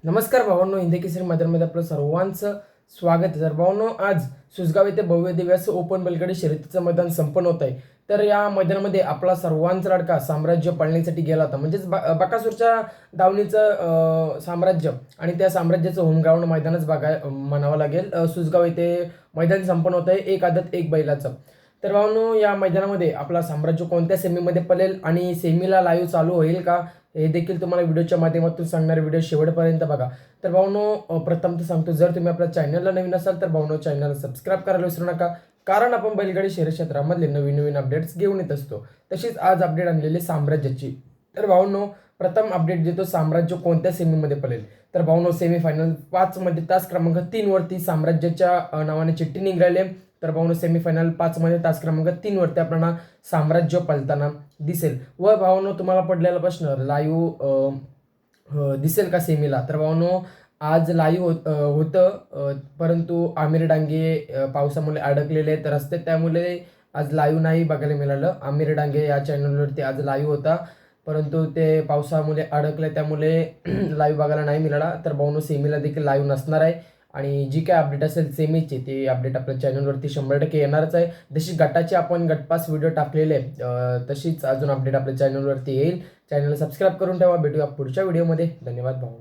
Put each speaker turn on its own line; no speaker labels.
नमस्कार भावांनो, हिंदी केसरी मैदानामध्ये आपलं सर्वांचं स्वागत आहे. तर भावांनो, आज सुसगाव येथे भव्य दिव्य असं ओपन बैलगाडी शर्यतीचं मैदान संपन्न होत आहे. तर या मैदानामध्ये आपला सर्वांचा लाडका साम्राज्य पळण्यासाठी गेला होता, म्हणजेच बकासूरच्या दावणीचं साम्राज्य आणि त्या साम्राज्याचं होम ग्राउंड मैदानच म्हणावं लागेल. सुसगाव येथे मैदान संपन्न होत आहे, एक आदत एक बैलाचं. तर भावांनो, या मैदानामध्ये आपला साम्राज्य कोणत्या सेमीमध्ये पळेल आणि सेमीला लाईव्ह चालू होईल का, हे देखील तुम्हाला व्हिडिओच्या माध्यमातून सांगणार. व्हिडिओ शेवटपर्यंत बघा. तर भावांनो, प्रथम तर सांगतो, जर तुम्ही आपल्या चॅनलला नवीन असाल तर भावांनो, चॅनलला सबस्क्राईब करायला विसरू नका, कारण आपण बैलगाडी शर्यत क्षेत्रामधले नवीन नवीन अपडेट्स घेऊन येत असतो. तशीच आज अपडेट आणलेली साम्राज्याची. तर भावांनो, प्रथम अपडेट देतो, साम्राज्य कोणत्या सेमीमध्ये पळेल. तर भावांनो, सेमीफायनल 5 मध्ये तास क्रमांक 3 वरती साम्राज्याच्या नावाने चिठ्ठी निघाली. तर भावांनो, सेमीफायनल 5 मध्ये तास क्रमांक 3 वरती आपल्याला साम्राज्य पळताना दिसेल. व भावांनो, तुम्हाला पडलेला प्रश्न, लाईव्ह दिसेल का सेमीला. तर भावांनो, आज लाईव्ह होतं, परंतु आमिर डांगे पावसामुळे अडकलेले आहेत रस्ते, त्यामुळे आज लाईव्ह नाही बघायला मिळालं. आमिर डांगे या चॅनलवरती आज लाईव्ह होता, परंतु ते पावसामुळे अडकले, त्यामुळे लाईव्ह बघायला नाही मिळाला. तर भावांनो, सेमीला देखील लाईव्ह नसणार आहे आणि जी काय अपडेट असेल सेमीची, ती अपडेट आपल्या चॅनलवरती 100% येणारच आहे. जशी गटाची आपण गटपास व्हिडिओ टाकलेले तशीच अजून अपडेट आपल्या चॅनलवरती येईल. चॅनलला सबस्क्राईब करून ठेवा. भेटूया पुढच्या व्हिडिओमध्ये. धन्यवाद भाऊ.